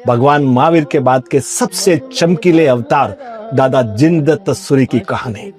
भगवान महावीर के बाद के सबसे चमकीले अवतार दादा जिनदत्त सूरी की कहानी,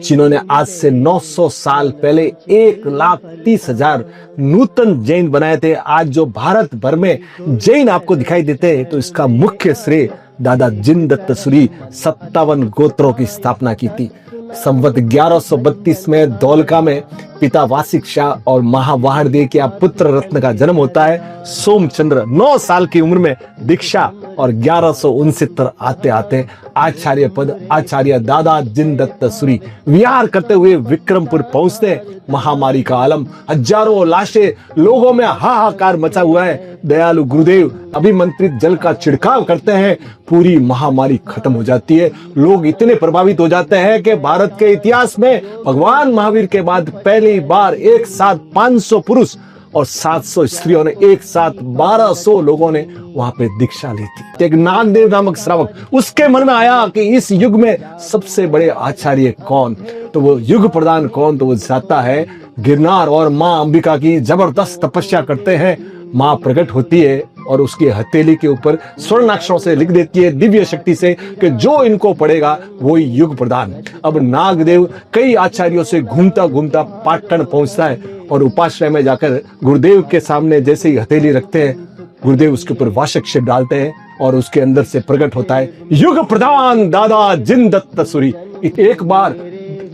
जिन्होंने आज से 900 साल पहले 1,30,000 नूतन जैन बनाए थे। आज जो भारत भर में जैन आपको दिखाई देते हैं, तो इसका मुख्य श्रेय दादा जिनदत्त सूरी 57 गोत्रों की स्थापना की थी। संवत 1132 में धौलका में पिता वासिक शाह और महावाहदेव के पुत्र रत्न का जन्म होता है। सोमचंद्र 9 साल की उम्र में दीक्षा और 1169 आते आते आचार्य पद आचार्य दादा जिनदत्त सूरी विहार करते हुए विक्रमपुर पहुंचते। महामारी का आलम, हजारों लाशें, लोगों में हाहाकार मचा हुआ है। दयालु गुरुदेव अभिमंत्रित जल का छिड़काव करते हैं, पूरी महामारी खत्म हो जाती है। लोग इतने प्रभावित हो जाते हैं कि भारत के इतिहास में भगवान महावीर के बाद पहली बार एक साथ 500 पुरुष और 700 स्त्रियों ने एक साथ 1200 लोगों ने वहां पे दीक्षा ली थी। एक नागदेव नामक श्रावक, उसके मन में आया कि इस युग में सबसे बड़े आचार्य कौन, तो वो युग प्रधान कौन, तो वो जाता है गिरनार और माँ अंबिका की जबरदस्त तपस्या करते हैं। माँ प्रकट होती है और उसकी हथेली के ऊपर स्वर्णाक्षरों से लिख देती है दिव्य शक्ति से कि जो इनको पढ़ेगा वो युग प्रधान। अब नागदेव कई आचार्यों से घूमता घूमता पाटन पहुंचता है और उपाश्रय में जाकर गुरुदेव के सामने जैसे ही हथेली रखते हैं, गुरुदेव उसके ऊपर वाषक्षेप डालते हैं और उसके अंदर से प्रकट होता है युग प्रधान दादा जिनदत्त सूरी। एक बार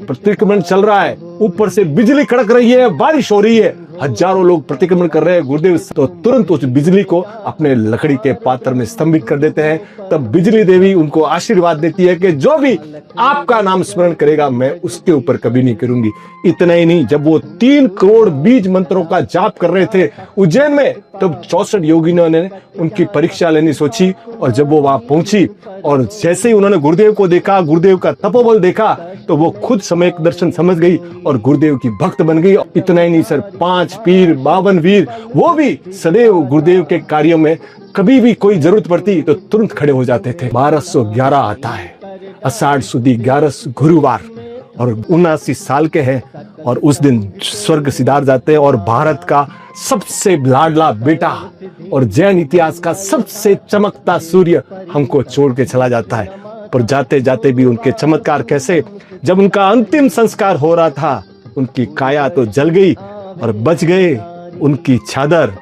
प्रतिक्रमण चल रहा है, ऊपर से बिजली कड़क रही है, बारिश हो रही है, हजारों लोग प्रतिक्रमण कर रहे हैं। गुरुदेव तो तुरंत उस बिजली को अपने लकड़ी के पात्र में स्तंभित कर देते हैं। तब बिजली देवी उनको आशीर्वाद देती है कि जो भी आपका नाम स्मरण करेगा मैं उसके ऊपर कभी नहीं करूंगी। इतना ही नहीं, जब वो 3 करोड़ बीज मंत्रों का जाप कर रहे थे उज्जैन में, तब 64 योगियों ने उनकी परीक्षा लेनी सोची। और जब वो वहां पहुंची और जैसे ही उन्होंने गुरुदेव को देखा, गुरुदेव का तपोबल देखा, तो वो खुद समय दर्शन समझ गई और गुरुदेव की भक्त बन गई। इतना ही नहीं सर, 5 पीर 52 वीर, वो भी सदैव गुरुदेव के कार्यों में कभी भी कोई जरूरत पड़ती तो तुरंत खड़े हो जाते थे। 1211 आता है, आषाढ़ सुदी 11 गुरुवार, और 79 साल के हैं और उस दिन स्वर्ग सिधार जाते हैं। और भारत का सबसे लाडला बेटा और जैन इतिहास का सबसे चमकता सूर्य हमको छोड़ के चला जाता है। पर जाते जाते भी उनके चमत्कार कैसे, जब उनका अंतिम संस्कार हो रहा था उनकी काया तो जल गई और बच गए उनकी चादर,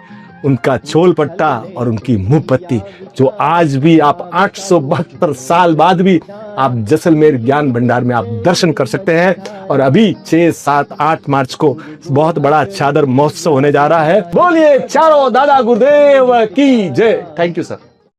उनका चोल पट्टा और उनकी मुंह पत्ती, जो आज भी आप 872 साल बाद भी आप जैसलमेर ज्ञान भंडार में आप दर्शन कर सकते हैं। और अभी 6, 7, 8 मार्च को बहुत बड़ा चादर महोत्सव होने जा रहा है। बोलिए चारों दादा गुरुदेव की जय। Thank you sir.